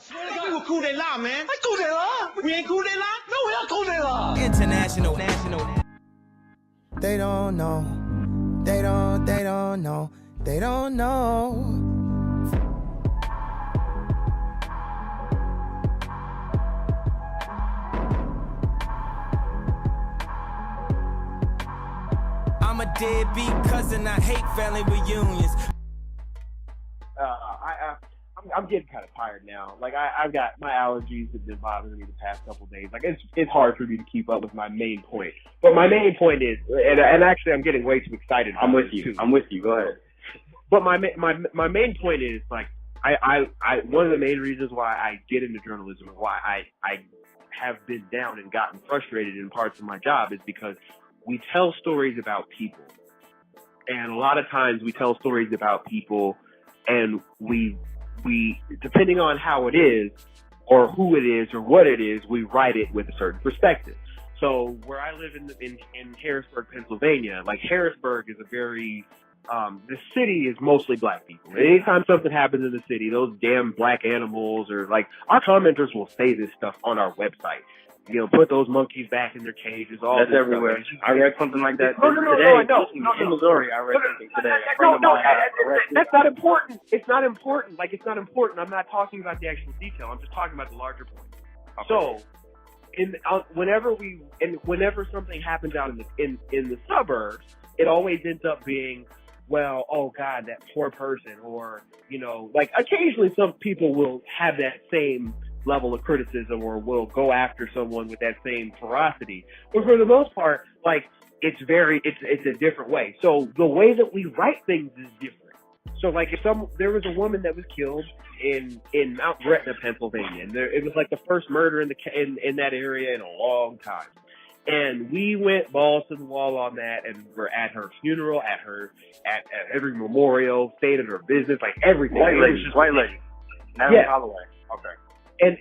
We were CoupDeLa, man. CoupDeLa? We ain't CoupDeLa? No, we are CoupDeLa. International, national. They don't know. They don't know. They don't know. I'm a deadbeat cousin, I hate family reunions. I'm getting kind of tired now. Like I've got my allergies have been bothering me the past couple of days. Like it's hard for me to keep up with my main point. But my main point is, and actually I'm getting way too excited. I'm with you. Go ahead. But my main point is like I one of the main reasons why I get into journalism and why I have been down and gotten frustrated in parts of my job is because we tell stories about people, and a lot of times we tell stories about people, and we depending on how it is, or who it is, or what it is, we write it with a certain perspective. So where I live in Harrisburg, Pennsylvania, like Harrisburg is a very the city is mostly black people. And anytime something happens in the city, those damn black animals, or like our commenters will say this stuff on our website. You know, put those monkeys back in their cages. All that's everywhere. I read something like that today. In Missouri, I read something today. That's not important. It's not important. Like, it's not important. I'm not talking about the actual detail. I'm just talking about the larger point. Okay. So, whenever something happens out in the suburbs, it always ends up being, well, oh God, that poor person, or you know, like occasionally some people will have that same level of criticism or will go after someone with that same ferocity. But for the most part, like it's a different way. So the way that we write things is different. So like if there was a woman that was killed in Mount Gretna, Pennsylvania, and it was like the first murder in that area in a long time. And we went balls to the wall on that, and we're at her funeral, at every memorial, stayed at her business, like everything. White lady. Natalie Holloway. Okay. And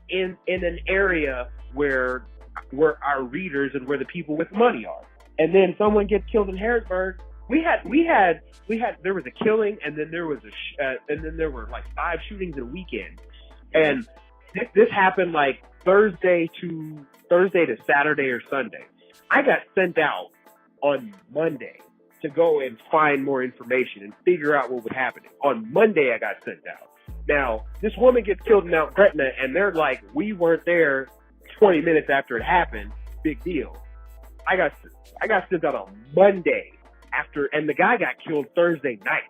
in an area where our readers and where the people with money are. And then someone gets killed in Harrisburg. There was a killing, and then there were like 5 shootings in a weekend. And this happened like Thursday to Saturday or Sunday. I got sent out on Monday to go and find more information and figure out what was happening. On Monday, I got sent out. Now, this woman gets killed in Mount Gretna, and they're like, we weren't there 20 minutes after it happened. Big deal. I got sent out on Monday and the guy got killed Thursday night.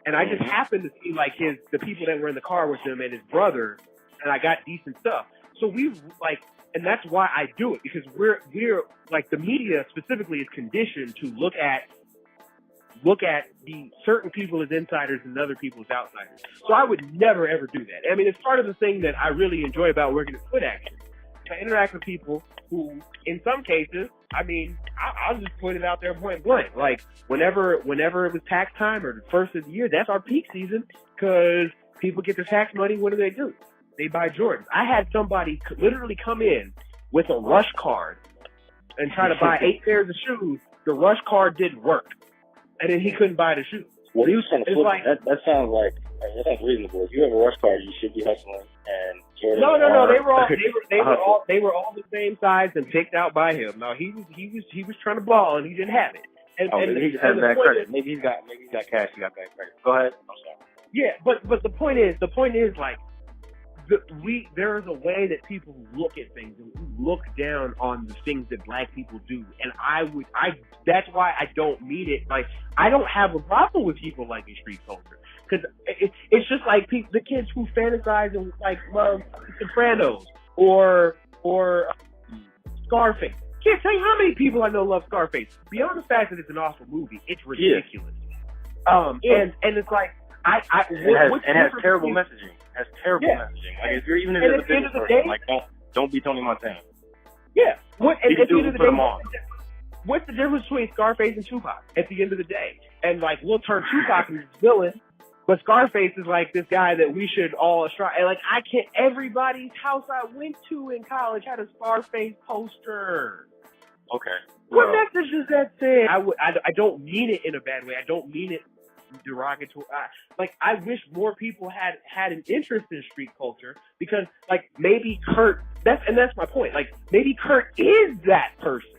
And I just happened to see like the people that were in the car with him and his brother, and I got decent stuff. So and that's why I do it, because we're like the media specifically is conditioned to look at the certain people as insiders and other people as outsiders. So I would never ever do that. I mean, it's part of the thing that I really enjoy about working at Foot Action, to interact with people who, in some cases, I mean, I'll just put it out there point blank. Like whenever it was tax time or the first of the year, that's our peak season, because people get their tax money. What do? They buy Jordans. I had somebody literally come in with a rush card and try to buy 8 pairs of shoes. The rush card didn't work, and then he couldn't buy the shoes. Well, he was trying to flip like, that sounds reasonable. If you have a rush card, you should be hustling. And Jordan no. They were all the same size and picked out by him. No, he was trying to ball and he didn't have it. And maybe he just has bad credit. Maybe he's got cash. He got bad credit. Go ahead. I'm sorry. Yeah, but the point is like. There is a way that people look at things and look down on the things that black people do, and that's why I don't mean it. Like, I don't have a problem with people liking street culture, because it's just like the kids who fantasize and like love Sopranos or Scarface. Can't tell you how many people I know love Scarface. Beyond the fact that it's an awful movie, it's ridiculous. And it's like it has terrible messaging. Has terrible messaging. Like if you're even in a business person, like don't be Tony Montana. Yeah. At the end of the day, what's the difference between Scarface and Tupac? At the end of the day, and like we'll turn Tupac into a villain, but Scarface is like this guy that we should all strive. And like I can't. Everybody's house I went to in college had a Scarface poster. Okay. What message does that say? I don't mean it in a bad way. I don't mean it derogatory. Like, I wish more people had an interest in street culture, because, like, maybe Kurt. That's my point. Like, maybe Kurt is that person,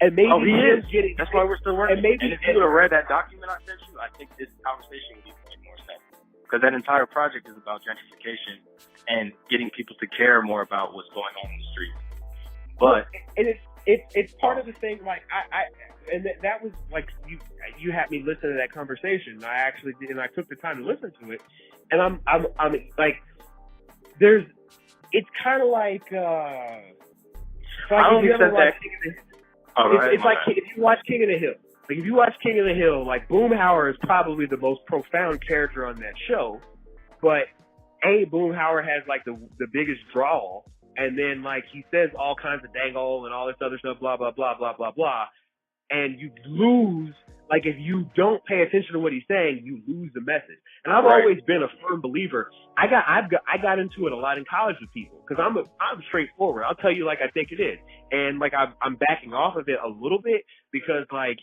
and maybe he is getting. That's why we're still working. And if you would have read that document I sent you, I think this conversation would make more sense, because that entire project is about gentrification and getting people to care more about what's going on in the streets. But and it's part of the thing. Like, and that was like, you had me listen to that conversation. I actually did, and I took the time to listen to it. And I'm like, it's kind of like, I don't think that. It's like if you watch King of the Hill. Like, if you watch King of the Hill, like, Boomhauer is probably the most profound character on that show. But Boomhauer has like the biggest drawl, and then, like, he says all kinds of dangle and all this other stuff, blah blah blah blah blah blah, and you lose. Like, if you don't pay attention to what he's saying, you lose the message. And I've always been a firm believer. I got into it a lot in college with people, because I'm straightforward. I'll tell you like I think it is, and like I'm backing off of it a little bit, because, like,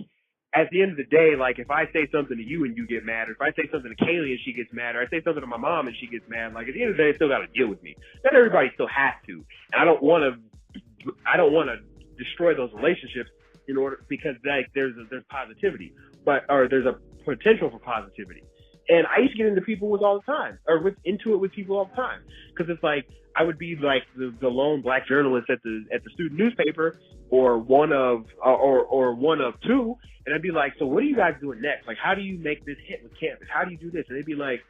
at the end of the day, like, if I say something to you and you get mad, or if I say something to Kaylee and she gets mad, or I say something to my mom and she gets mad, like, at the end of the day, they still got to deal with me. Not everybody still has to, and I don't want to destroy those relationships because, like, there's positivity, or there's a potential for positivity. And I used to get into people all the time, or into it with people all the time, because it's like, I would be like the lone black journalist at the student newspaper, or one of two, and I'd be like, so what are you guys doing next? Like, how do you make this hit with campus? How do you do this? And they'd be like,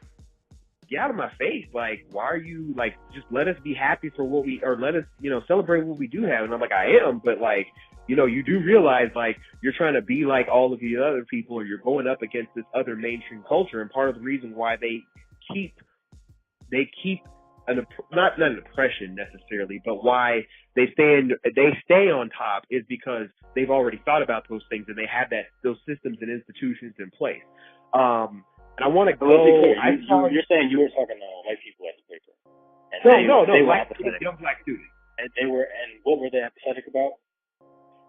get out of my face. Like, why are you, like, just let us be happy for what or let us, celebrate what we do have. And I'm like, I am, but, like, you do realize, like, you're trying to be like all of the other people, or you're going up against this other mainstream culture. And part of the reason why they keep not an oppression necessarily, but why they stay on top is because they've already thought about those things, and they have those systems and institutions in place. And I want to go. You're saying you were talking to white people at the paper. And no, young black students. And what were they apathetic about?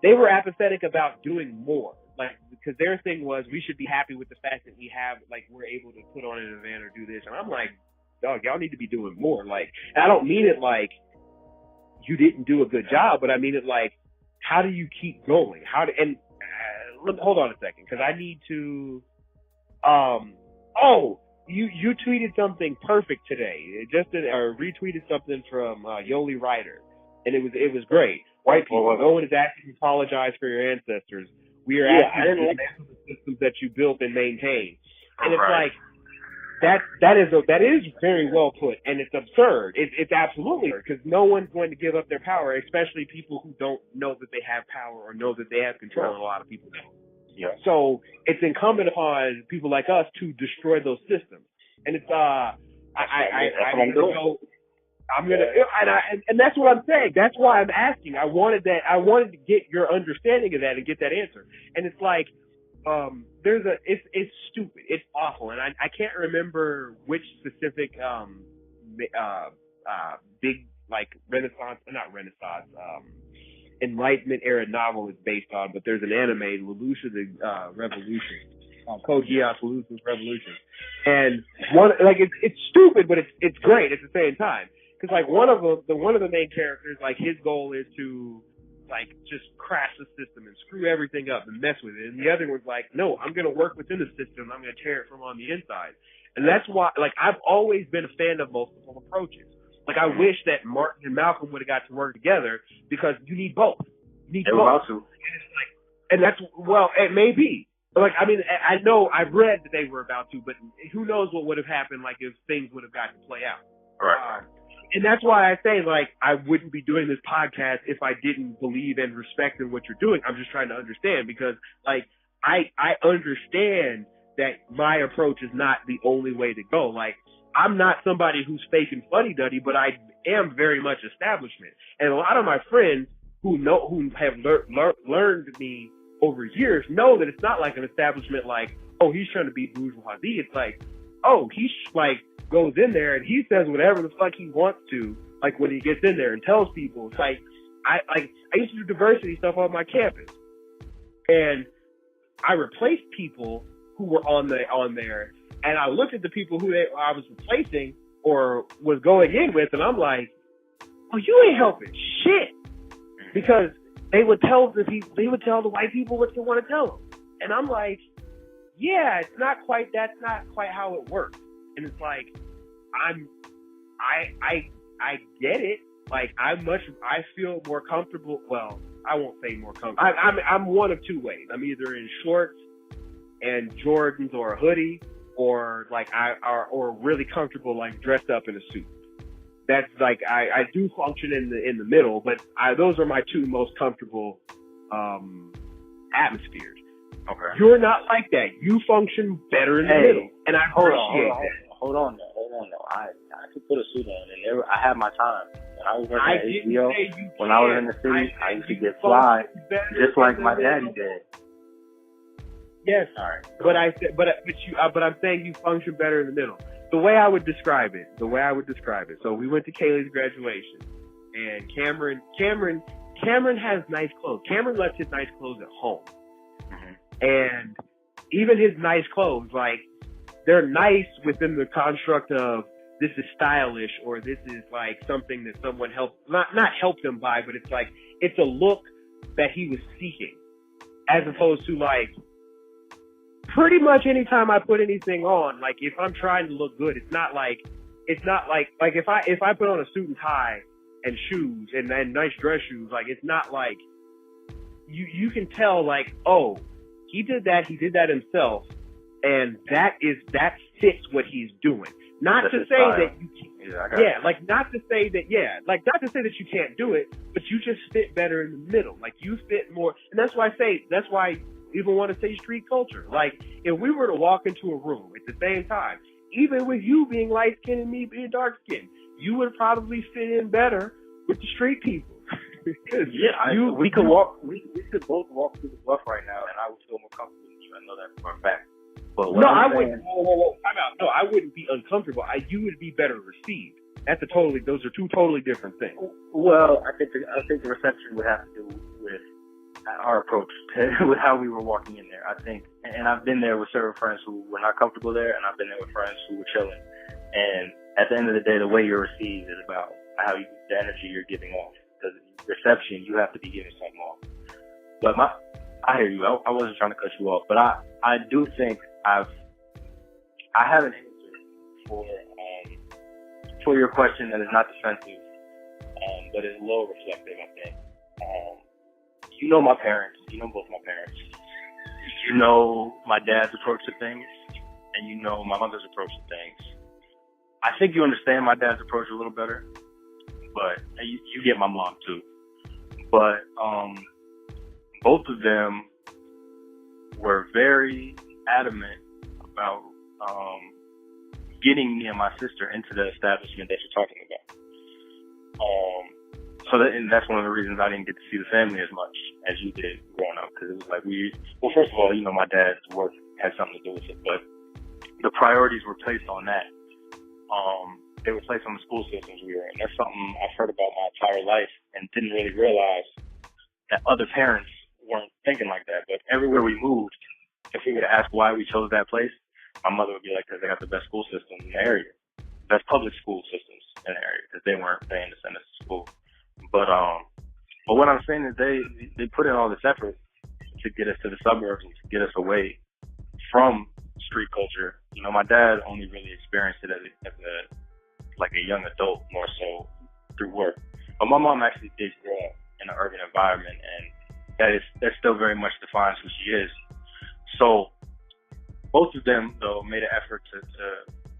They were apathetic about doing more. Like, because their thing was, we should be happy with the fact that we're able to put on an event or do this. And I'm like, dog, y'all need to be doing more. Like, and I don't mean it like you didn't do a good job, but I mean it like, how do you keep going? Hold on a second, because I need to. You tweeted something perfect today. Or retweeted something from Yoli Ryder, and it was great. White people, no one is asking you to apologize for your ancestors. We are asking you to dismantle the systems that you built and maintained. And it's like, that is very well put, and it's absurd. It's absolutely, because no one's going to give up their power, especially people who don't know that they have power or know that they have control. And a lot of people don't. Yeah. So it's incumbent upon people like us to destroy those systems. And it's and that's what I'm saying. That's why I'm asking. I wanted to get your understanding of that and get that answer. And it's like, it's stupid. It's awful. And I can't remember which specific, big, like, Enlightenment era novel is based on, but there's an anime, Lelouch the Revolution. Code Geass, Lelouch's Revolution. And it's stupid, but it's great at the same time. Because, like, one of the main characters, like, his goal is to, like, just crash the system and screw everything up and mess with it. And the other one's like, no, I'm going to work within the system. I'm going to tear it from on the inside. And that's why, like, I've always been a fan of multiple approaches. Like, I wish that Martin and Malcolm would have got to work together, because you need both. You need both. And it's like, and that's, well, it may be. Like, I mean, I know, I've read that they were about to, but who knows what would have happened, like, if things would have got to play out. Right. And that's why I say, like, I wouldn't be doing this podcast if I didn't believe and respect in what you're doing. I'm just trying to understand, because, like, I understand that my approach is not the only way to go. Like, I'm not somebody who's fake and fuddy-duddy, but I am very much establishment. And a lot of my friends who have learned me over years know that it's not like an establishment like, oh, he's trying to be bourgeoisie. It's like, oh, he's like, goes in there and he says whatever the fuck he wants to, like, when he gets in there and tells people. It's like, I used to do diversity stuff on my campus, and I replaced people who were on there, and I looked at the people who I was replacing or was going in with, and I'm like, oh, you ain't helping shit, because they would tell the white people what they want to tell them, and I'm like, yeah, that's not quite how it works, and it's like, I get it. Like, I feel more comfortable. Well, I won't say more comfortable. I'm one of two ways. I'm either in shorts and Jordans or a hoodie, or like or really comfortable, like dressed up in a suit. That's like I do function in the middle, but those are my two most comfortable atmospheres. Okay. You're not like that. You function better in the middle, and I appreciate that. Hold on though. I could put a suit on, and I had my time. When I was working at HBO, when I was in the city, I used to get fly, just like my daddy did. Yes, but I'm saying you function better in the middle. The way I would describe it. So we went to Kaylee's graduation, and Cameron has nice clothes. Cameron left his nice clothes at home, and even his nice clothes, like, they're nice within the construct of this is stylish, or this is like something that someone not helped him buy, but it's like, it's a look that he was seeking, as opposed to like, pretty much anytime I put anything on, like if I'm trying to look good, it's not like if I put on a suit and tie and shoes and nice dress shoes, like, it's not like you can tell, like, oh, he did that himself, and that fits what he's doing. Not to say that you can't do it, but you just fit better in the middle. Like, you fit more, and that's why I even want to say street culture. Like, if we were to walk into a room at the same time, even with you being light skinned and me being dark skinned, you would probably fit in better with the street people. We could both walk through the bluff right now, and I would feel more comfortable with you. I know that for a fact. But I wouldn't. No, I wouldn't be uncomfortable. You would be better received. Those are two totally different things. Well, I think the reception would have to do with our approach with how we were walking in there. I think, and I've been there with certain friends who were not comfortable there, and I've been there with friends who were chilling. And at the end of the day, the way you're received is about the energy you're giving off. Because reception, you have to be giving something off. But I hear you. I wasn't trying to cut you off, but I do think I have an answer for your question that is not defensive, but is a little reflective, I think. You know my parents. You know both my parents. You know my dad's approach to things, and you know my mother's approach to things. I think you understand my dad's approach a little better, but you get my mom too. But both of them were very adamant about getting me and my sister into the establishment that you're talking about. And that's one of the reasons I didn't get to see the family as much as you did growing up, because it was like first of all, you know, my dad's work had something to do with it, but the priorities were placed on that. They were placed on the school systems we were in. That's something I've heard about my entire life and didn't really realize that other parents weren't thinking like that. But everywhere we moved, if we were to ask why we chose that place, my mother would be like, because they got the best school system in the area, best public school systems in the area, because they weren't paying to send us to school. But what I'm saying is they put in all this effort to get us to the suburbs and to get us away from street culture. You know, my dad only really experienced it as a young adult, more so through work. But my mom actually did grow up in an urban environment, and that still very much defines who she is. So both of them, though, made an effort to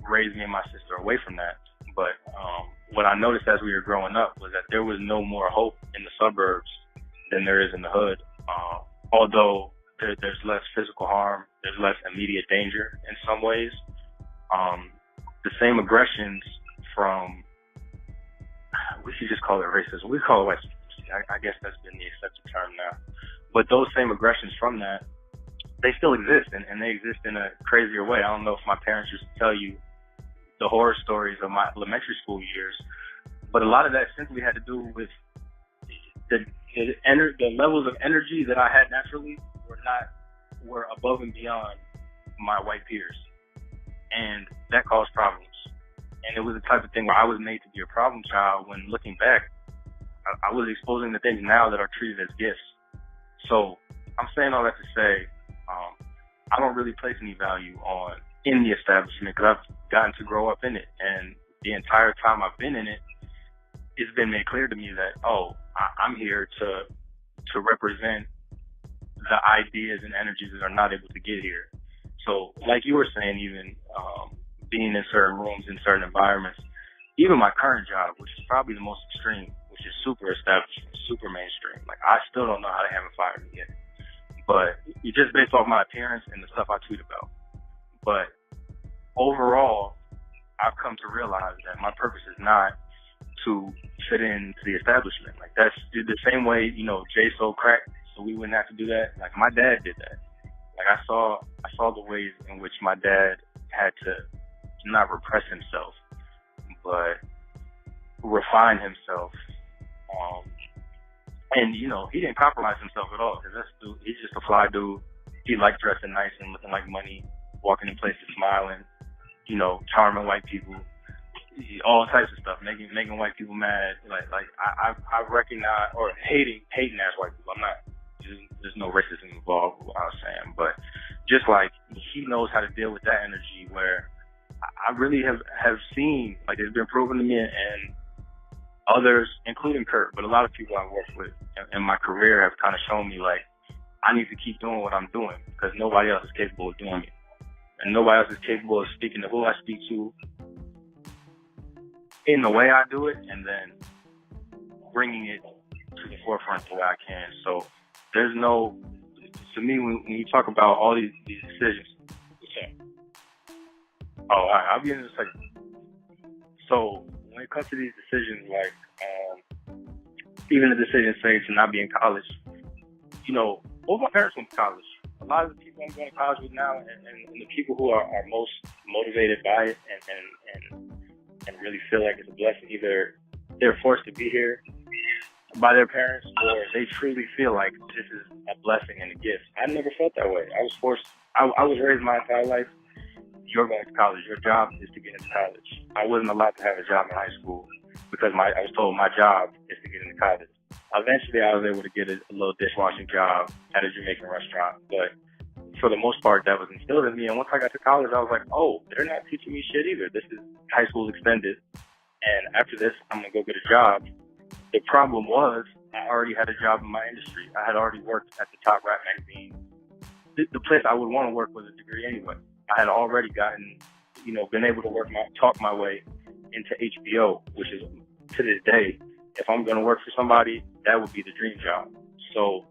raise me and my sister away from that. But what I noticed as we were growing up was that there was no more hope in the suburbs than there is in the hood. Although there's less physical harm, there's less immediate danger in some ways. The same aggressions from, we should just call it racism. We call it white supremacy. I guess that's been the accepted term now. But those same aggressions from that, they still exist, and they exist in a crazier way. I don't know if my parents used to tell you the horror stories of my elementary school years, but a lot of that simply had to do with the levels of energy that I had naturally were above and beyond my white peers. And that caused problems. And it was the type of thing where I was made to be a problem child when looking back, I was exposing the things now that are treated as gifts. So I'm saying all that to say, I don't really place any value in the establishment because I've gotten to grow up in it. And the entire time I've been in it, it's been made clear to me that, I'm here to represent the ideas and energies that are not able to get here. So like you were saying, even being in certain rooms, in certain environments, even my current job, which is probably the most extreme, which is super established, super mainstream. Like, I still don't know how they haven't fired me yet. But it's just based off my appearance and the stuff I tweet about. But overall, I've come to realize that my purpose is not to fit into the establishment. Like, that's the same way, Jay sold crack, so we wouldn't have to do that. Like, my dad did that. Like, I saw the ways in which my dad had to not repress himself, but refine himself. And, he didn't compromise himself at all, because he's just a fly dude. He liked dressing nice and looking like money, walking in places smiling, charming white people, all types of stuff, making white people mad. I recognize, or hating ass white people. I'm not, there's no racism involved, what I was saying, but just like, he knows how to deal with that energy, where I really have seen, like, it's been proven to me, and others, including Kurt, but a lot of people I've worked with in my career have kind of shown me, like, I need to keep doing what I'm doing, because nobody else is capable of doing it. And nobody else is capable of speaking to who I speak to in the way I do it, and then bringing it to the forefront the way I can. So there's no, to me, when you talk about all these decisions, I'll be in a second. So when it comes to these decisions, like, even the decision, say, to not be in college, both my parents went to college. A lot of the people I'm going to college with now, and the people who are most motivated by it and really feel like it's a blessing, either they're forced to be here by their parents, or they truly feel like this is a blessing and a gift. I never felt that way. I was forced. I was raised my entire life. You're going to college. Your job is to get into college. I wasn't allowed to have a job in high school because I was told my job is to get into college. Eventually, I was able to get a little dishwashing job at a Jamaican restaurant, but for the most part, that was instilled in me. And once I got to college, I was like, they're not teaching me shit either. This is high school's extended, and after this, I'm gonna go get a job. The problem was, I already had a job in my industry. I had already worked at the top rap magazine. The place I would want to work was a degree anyway. I had already gotten, been able to talk my way into HBO, which is, to this day, if I'm going to work for somebody, that would be the dream job. So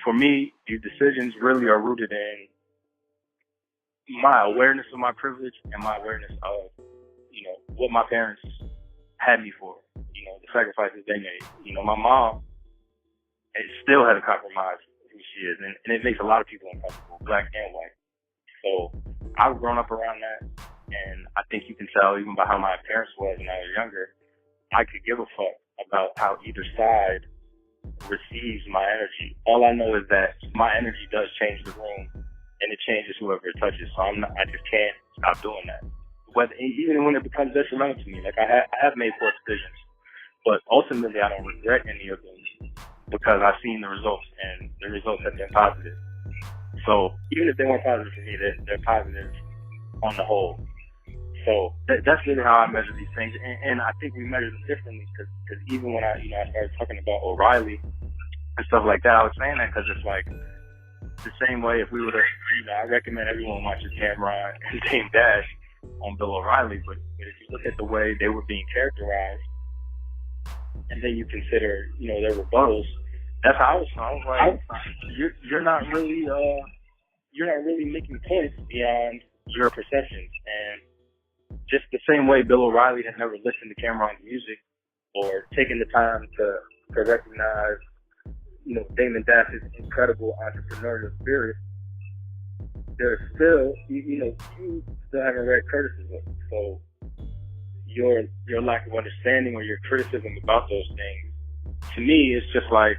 for me, these decisions really are rooted in my awareness of my privilege and my awareness of, what my parents had me for, the sacrifices they made. My mom still had to compromise who she is, and it makes a lot of people uncomfortable, black and white. So I've grown up around that, and I think you can tell even by how my appearance was when I was younger, I could give a fuck about how either side receives my energy. All I know is that my energy does change the room, and it changes whoever it touches. So I just can't stop doing that. Even when it becomes detrimental to me, like I have made poor decisions, but ultimately I don't regret any of them because I've seen the results, and the results have been positive. So even if they weren't positive for me, they're positive on the whole. So that's really how I measure these things, and I think we measure them differently because even when I started talking about O'Reilly and stuff like that, I was saying that because it's like the same way if we were to, I recommend everyone watches Cameron and Dame Dash on Bill O'Reilly, but if you look at the way they were being characterized, and then you consider their rebuttals, that's how I was like, you're not really making points beyond your perceptions. And just the same way Bill O'Reilly had never listened to Cameron's music or taken the time to recognize, Damon Dash's incredible entrepreneurial spirit, there's still, you still haven't read Curtis's book. So your lack of understanding or your criticism about those things, to me, it's just like,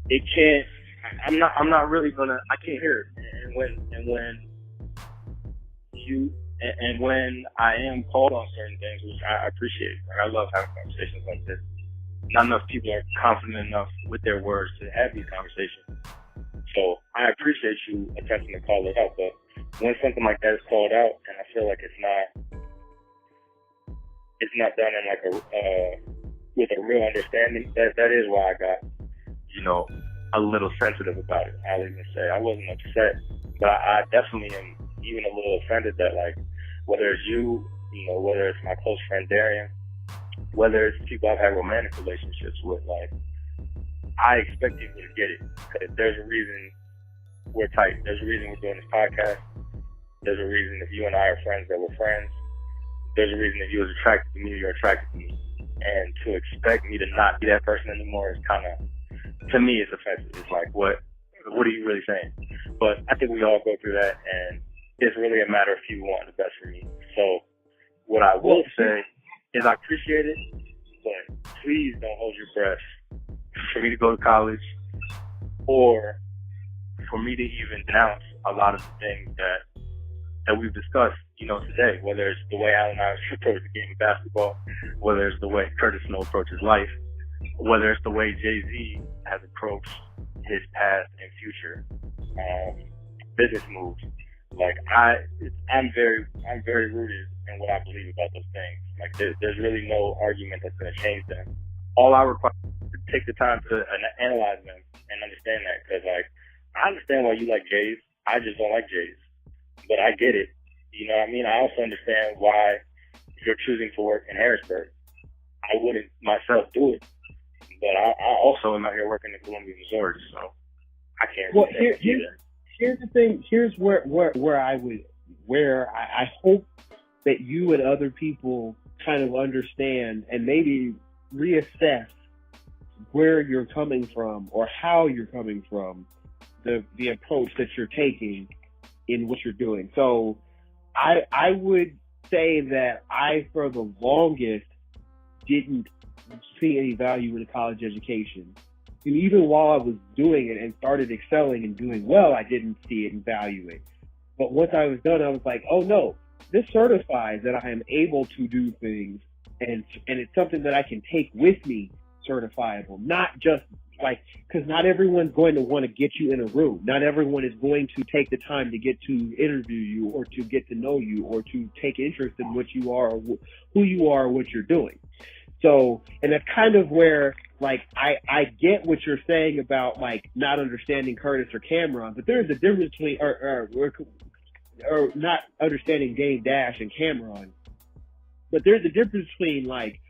it can't, I'm not really gonna, I can't hear it. And when you, and when I am called on certain things, which I appreciate. Like, I love having conversations like this. Not enough people are confident enough with their words to have these conversations. So I appreciate you attempting to call it out, but when something like that is called out, and I feel like it's not done in like with a real understanding, that is why I got, a little sensitive about it. I'll even say I wasn't upset, but I definitely am even a little offended that, like, whether it's you, whether it's my close friend Darian, whether it's people I've had romantic relationships with, like, I expect people to get it. Because there's a reason we're tight. There's a reason we're doing this podcast. There's a reason if you and I are friends that we're friends. There's a reason if you was attracted to me, you're attracted to me. And to expect me to not be that person anymore is kind of, to me, it's offensive. It's like, what are you really saying? But I think we all go through that, and it's really a matter of you wanting the best for me. So what I will say is I appreciate it, but please don't hold your breath for me to go to college or for me to even denounce a lot of the things that we've discussed, today, whether it's the way Alan and I approach the game of basketball, whether it's the way Curtis Snow approaches life, whether it's the way Jay-Z has approached his past and future business moves. Like, I'm very rooted in what I believe about those things. Like, there's really no argument that's going to change them. All I require is to take the time to analyze them and understand that, because, like, I understand why you like Jays. I just don't like Jays, but I get it. You know what I mean? I also understand why you're choosing to work in Harrisburg. I wouldn't myself do it, but I also am out here working in Columbia, Missouri, so I can't. Well, here's the thing. Here's where I hope that you and other people kind of understand and maybe reassess where you're coming from or how you're coming from, the approach that you're taking in what you're doing. So I would say that I, for the longest, didn't see any value in a college education. And even while I was doing it and started excelling and doing well, I didn't see it and value it. But once I was done, I was like, oh no, this certifies that I am able to do things, and it's something that I can take with me, certifiable, not just like, because not everyone's going to want to get you in a room. Not everyone is going to take the time to get to interview you or to get to know you or to take interest in what you are, or who you are, or what you're doing. So, and that's kind of where, like, I get what you're saying about, like, not understanding Curtis or Cameron, but there's a difference between, or not understanding Dame Dash and Cameron. But there's a difference between, like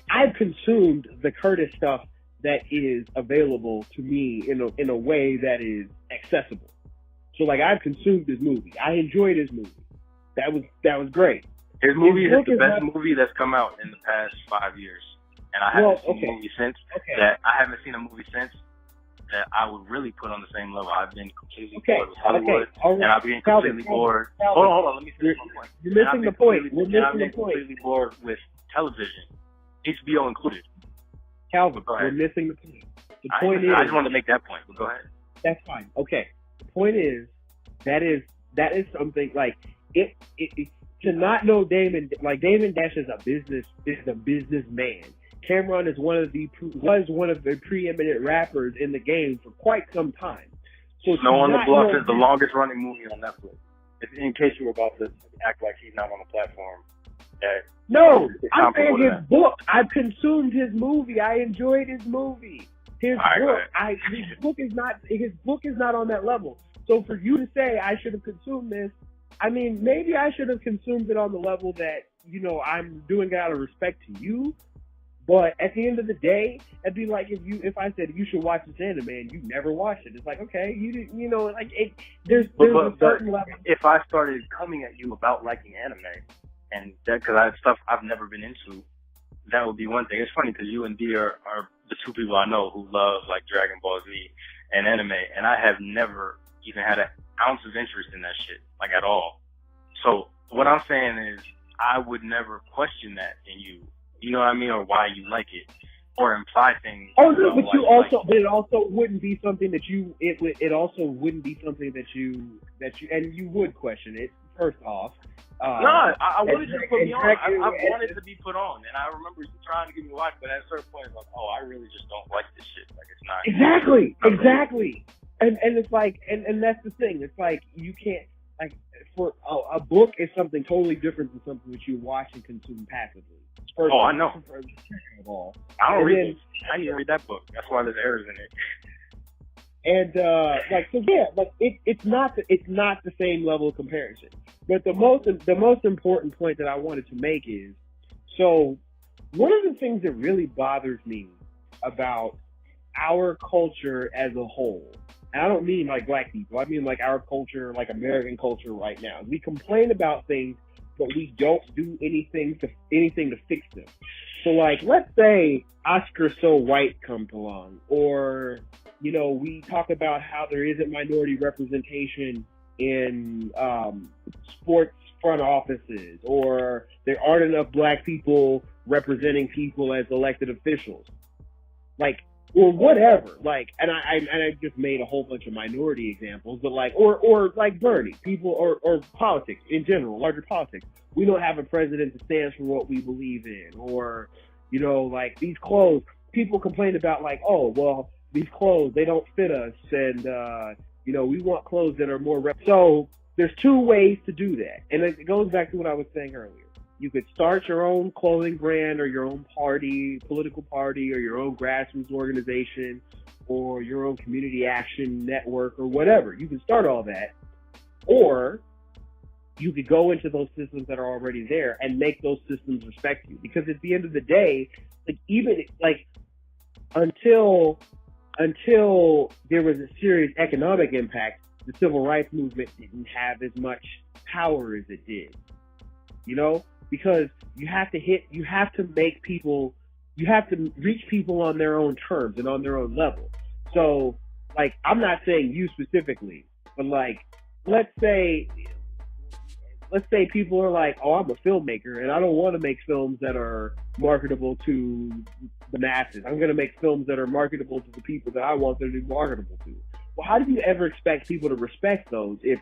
I've consumed the Curtis stuff that is available to me in a way that is accessible. So, like, I've consumed his movie. I enjoyed his movie. That was great. His movie is the best movie that's come out in the past 5 years, and I haven't seen a movie since. That I haven't seen a movie since that I would really put on the same level. I've been completely bored with Hollywood, and I've been completely bored. Hold on, let me finish my point. You're missing the point. We're missing the point. Completely bored with television, HBO included. Calvin, we're missing the point. The point is, I just wanted to make that point, but go ahead. That's fine. Okay. The point is, that is something like it to not know Damon Dash is a businessman. Cameron was one of the preeminent rappers in the game for quite some time. So Snow on the Bluff is the longest running movie on Netflix. In case you were about to act like he's not on the platform. No, I'm saying his book. I've consumed his movie. I enjoyed his movie. His book is not on that level. So for you to say I should have consumed this, I mean, maybe I should have consumed it on the level that, I'm doing it out of respect to you. But at the end of the day, it'd be like if I said you should watch this anime and you never watched it. It's like, okay, you didn't, there's a certain level. If I started coming at you about liking anime, and that, because I have stuff I've never been into, that would be one thing. It's funny because you and D are the two people I know who love, like, Dragon Ball Z and anime, and I have never even had an ounce of interest in that shit, like, at all. So what I'm saying is, I would never question that in you. You know what I mean, or why you like it, or imply things. Oh no, but it also wouldn't be something that you. It also wouldn't be something that you and you would question it first off. No, I wanted you to put me on. I and- wanted to be put on, and I remember you trying to give me life, but at a certain point, it's like, oh, I really just don't like this shit. Like, it's not. Exactly. And it's like, and that's the thing. It's like, you can't, like, for a book is something totally different than something that you watch and consume passively. First I know. Of all. I don't And read then- it. I didn't even read that book. That's why there's errors in it. And it's not the same level of comparison. But the most important point that I wanted to make is, so one of the things that really bothers me about our culture as a whole, and I don't mean like black people, I mean like our culture, like American culture right now. We complain about things, but we don't do anything to fix them. So like, let's say Oscar So White comes along, or we talk about how there isn't minority representation in sports front offices, or there aren't enough black people representing people as elected officials, like, or whatever. Like, and I just made a whole bunch of minority examples, but like, or like Bernie, people, or politics in general, larger politics. We don't have a president that stands for what we believe in, or like these clothes. People complain about like, oh well, these clothes, they don't fit us, and we want clothes that are more so there's two ways to do that, and it goes back to what I was saying earlier. You could start your own clothing brand, or your own political party, or your own grassroots organization, or your own community action network, or whatever. You can start all that, or you could go into those systems that are already there and make those systems respect you. Because at the end of the day, like, even like until there was a serious economic impact, the civil rights movement didn't have as much power as it did. Because you have to reach people on their own terms and on their own level. So, like, I'm not saying you specifically, but like, let's say people are like, oh, I'm a filmmaker and I don't want to make films that are marketable to the masses. I'm going to make films that are marketable to the people that I want them to be marketable to. Well, how do you ever expect people to respect those if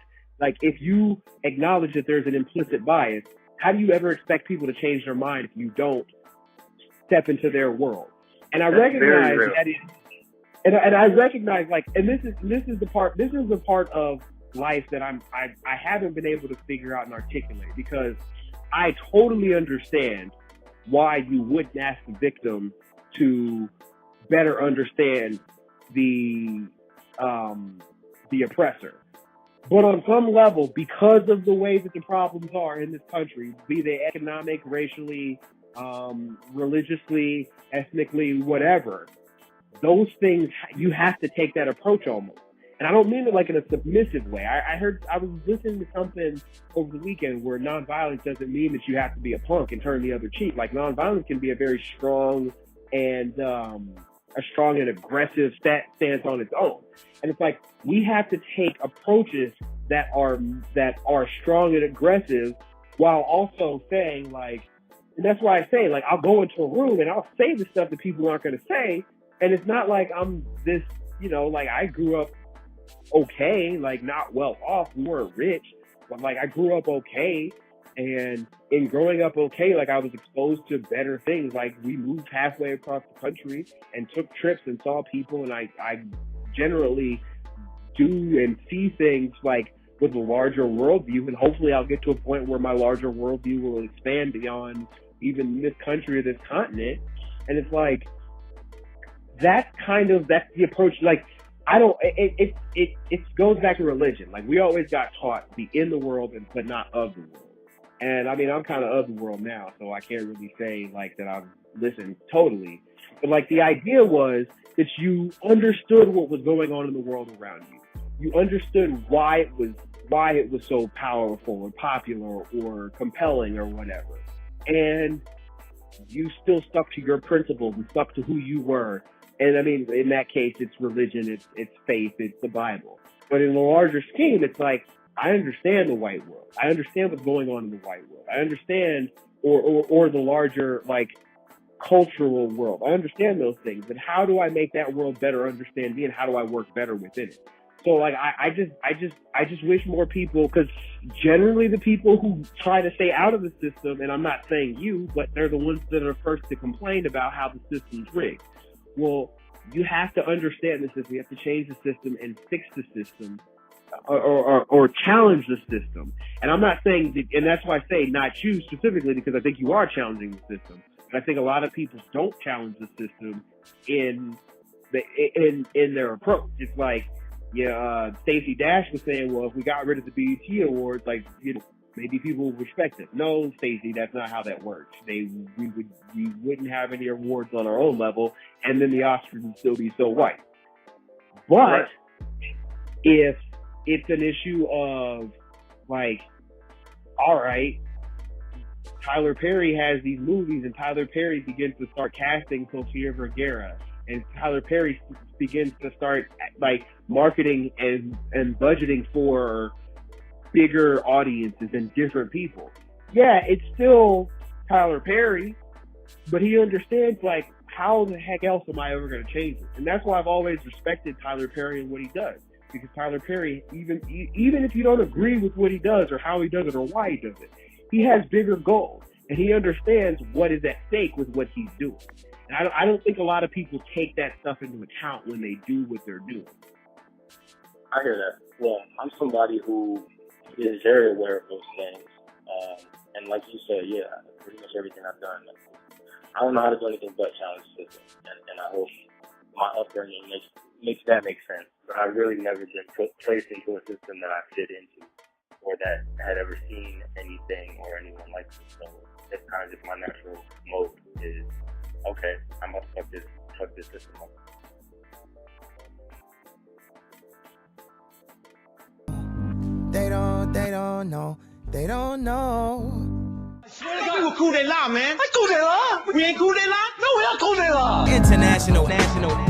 you acknowledge that there's an implicit bias? How do you ever expect people to change their mind if you don't step into their world? And I recognize that and I recognize, like, and this is the part of life that I haven't been able to figure out and articulate, because I totally understand why you wouldn't ask the victim to better understand the oppressor. But on some level, because of the way that the problems are in this country, be they economic, racially, religiously, ethnically, whatever, those things, you have to take that approach almost. And I don't mean it like in a submissive way. I was listening to something over the weekend where nonviolence doesn't mean that you have to be a punk and turn the other cheek. Like, nonviolence can be a very strong and aggressive stance on its own. And it's like, we have to take approaches that are strong and aggressive, while also saying, like, and that's why I say, like, I'll go into a room and I'll say the stuff that people aren't going to say. And it's not like I'm this, like, I grew up okay, like, not well off, we weren't rich, but like, I grew up okay. And in growing up okay, like, I was exposed to better things. Like, we moved halfway across the country and took trips and saw people, and I generally do and see things like with a larger worldview, and hopefully I'll get to a point where my larger worldview will expand beyond even this country or this continent. And it's like, that's the approach. Like, it goes back to religion. Like, we always got taught to be in the world but not of the world. And I mean, I'm kind of the world now, so I can't really say like that I've listened totally. But like, the idea was that you understood what was going on in the world around you. You understood why it was so powerful or popular or compelling or whatever. And you still stuck to your principles and stuck to who you were. And I mean, in that case, it's religion, it's faith, it's the Bible. But in the larger scheme, it's like, I understand the white world. I understand what's going on in the white world. I understand, or the larger, like, cultural world. I understand those things. But how do I make that world better understand me, and how do I work better within it? So like I just wish more people, because generally the people who try to stay out of the system, and I'm not saying you, but they're the ones that are first to complain about how the system's rigged. Well, you have to understand the system. You have to change the system and fix the system, or challenge the system. And I'm not saying that, and that's why I say not you specifically, because I think you are challenging the system. But I think a lot of people don't challenge the system in their approach. It's like, Stacey Dash was saying, well, if we got rid of the BET Awards, like, maybe people would respect it. No, Stacey, that's not how that works. We wouldn't have any awards on our own level, and then the Oscars would still be so white. But if it's an issue of, like, all right, Tyler Perry has these movies, and Tyler Perry begins to start casting Sofia Vergara, and Tyler Perry begins to start, like, marketing and budgeting for bigger audiences and different people. Yeah, it's still Tyler Perry, but he understands, like, how the heck else am I ever going to change it? And that's why I've always respected Tyler Perry and what he does. Because Tyler Perry, even if you don't agree with what he does or how he does it or why he does it, he has bigger goals, and he understands what is at stake with what he's doing. And I don't think a lot of people take that stuff into account when they do what they're doing. I hear that. Well, I'm somebody who is very aware of those things. And like you said, yeah, pretty much everything I've done, I don't know how to do anything but challenge the system. And I hope my upbringing makes that make sense. But I've really never been placed into a system that I fit into or that had ever seen anything or anyone like me. So it's kind of just my natural mode is, okay, I'm going to fuck this system up. They don't know. They don't know. I swear to God, we were CoupDeLa, man. Like CoupDeLa? We ain't CoupDeLa? No, we are CoupDeLa. International, national.